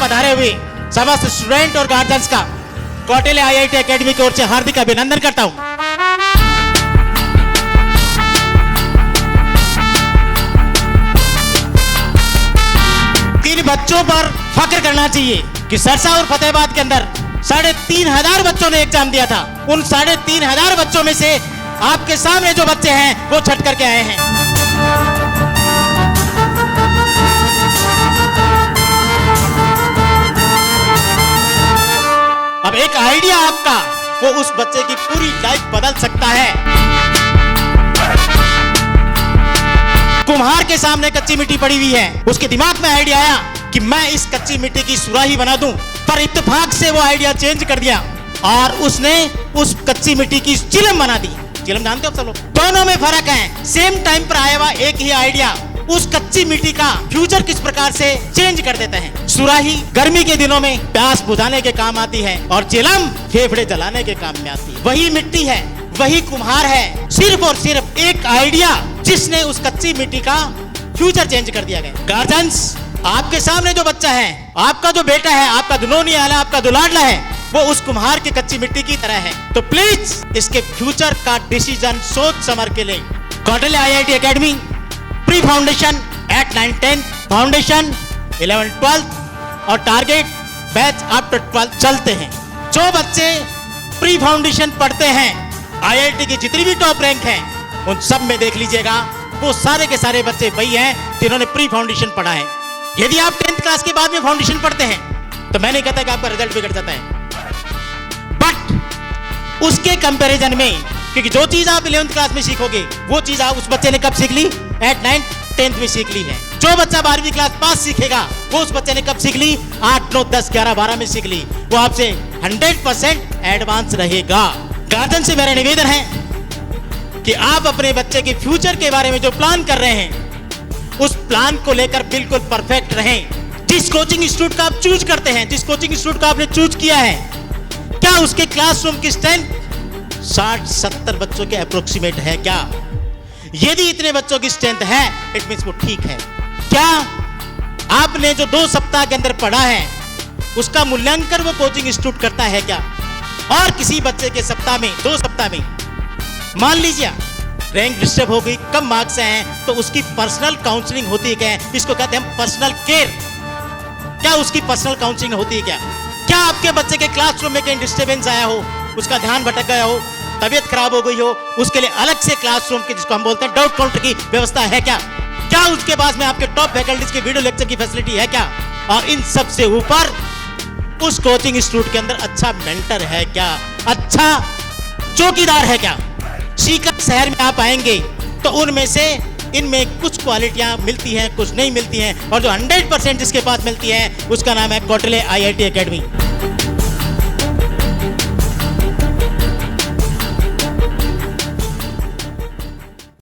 पधारे हुए समस्त स्टूडेंट और गार्जियंस का कौटिल्य आईआईटी एकेडमी की ओर से हार्दिक अभिनंदन करता हूं। तीन बच्चों पर फख्र करना चाहिए कि सरसा और फतेहाबाद के अंदर 3,500 बच्चों ने एग्जाम दिया था। उन 3,500 बच्चों में से आपके सामने जो बच्चे हैं वो छट करके आए हैं। अब एक आइडिया आपका वो उस बच्चे की पूरी लाइफ बदल सकता है। कुम्हार के सामने कच्ची मिट्टी पड़ी हुई है, उसके दिमाग में आइडिया आया कि मैं इस कच्ची मिट्टी की सुराही बना दूं, पर इत्तेफाक से वो आइडिया चेंज कर दिया और उसने उस कच्ची मिट्टी की चिलम बना दी। चिलम जानते हो सब लोग? दोनों में फर्क है। सेम टाइम पर आया हुआ एक ही आइडिया उस कच्ची मिट्टी का फ्यूचर किस प्रकार से चेंज कर देता है। सुराही गर्मी के दिनों में प्यास बुझाने के काम आती है और चिलम फेफड़े जलाने के काम में आती है। वही मिट्टी है, वही कुम्हार है, सिर्फ और सिर्फ एक आइडिया जिसने उस कच्ची मिट्टी का फ्यूचर चेंज कर दिया गया। गार्जियंस, आपके सामने जो बच्चा है, आपका जो बेटा है, आपका दुनोनी आला, आपका दुलाडला है, वो उस कुम्हार की कच्ची मिट्टी की तरह है। तो प्लीज इसके फ्यूचर का डिसीजन सोच समझ के ले। Kautilya IIT academy pre foundation 8, 9, 10 foundation 11, 12 और टारगेट बैच आफ्टर 12 चलते हैं। जो बच्चे प्री फाउंडेशन पढ़ते हैं, आईआईटी की जितनी भी टॉप रैंक हैं, उन सब में देख लीजिएगा वो सारे के सारे बच्चे वही हैं जिन्होंने प्री फाउंडेशन पढ़ा है। यदि आप 10th क्लास के बाद में फाउंडेशन पढ़ते हैं तो मैं नहीं कहता कि आपका रिजल्ट बिगड़ जाता है, बट उसके कंपैरिजन में, क्योंकि जो चीज आप 11th क्लास में सीखोगे वो चीज आप उस बच्चे ने कब सीख ली? 8, 9, 10th में सीख ली है। जो बच्चा 12वीं क्लास पास सीखेगा वो उस बच्चे ने कब सीख ली? 8, 9, 10, 11, 12 में सीख ली। वो आपसे 100% एडवांस रहेगा। गार्जियन से मेरा निवेदन है कि आप अपने बच्चे के फ्यूचर के बारे में जो प्लान कर रहे हैं उस प्लान को लेकर बिल्कुल परफेक्ट रहें। जिस कोचिंग इंस्टीट्यूट का आप चूज करते हैं, जिस कोचिंग इंस्टीट्यूट का आपने चूज किया है, क्या उसके क्लासरूम की स्ट्रेंथ 60-70 बच्चों के अप्रोक्सीमेट है क्या? यदि इतने बच्चों की स्ट्रेंथ है, इट मींस वो ठीक है। क्या आपने जो 2 सप्ताह के अंदर पढ़ा है उसका मूल्यांकन वो कोचिंग इंस्टीट्यूट करता है क्या? और किसी बच्चे के सप्ताह में 2 सप्ताह में मान लीजिए रैंक डिस्टर्ब हो गई, कम मार्क्स हैं, तो उसकी पर्सनल काउंसलिंग होती है क्या? इसको कहते हैं पर्सनल केयर। क्या उसकी पर्सनल काउंसलिंग होती है क्या? क्या आपके बच्चे के क्लासरूम में कहीं डिस्टर्बेंस आया हो, उसका ध्यान भटक गया हो, तबीयत खराब हो गई हो, उसके लिए अलग से क्लासरूम की, जिसको हम बोलते हैं डाउट काउंटर की व्यवस्था है क्या? क्या उसके पास में आपके टॉप फैकल्टीज की वीडियो लेक्चर की फैसिलिटी है क्या? और इन सब से ऊपर उस कोचिंग इंस्टीट्यूट के अंदर अच्छा मेंटर है क्या? अच्छा चौकीदार है क्या? सीकर शहर में आप आएंगे तो उनमें से इनमें कुछ क्वालिटियां मिलती हैं, कुछ नहीं मिलती हैं, और जो 100% जिसके पास मिलती है उसका नाम है कौटिल्य आईआईटी एकेडमी।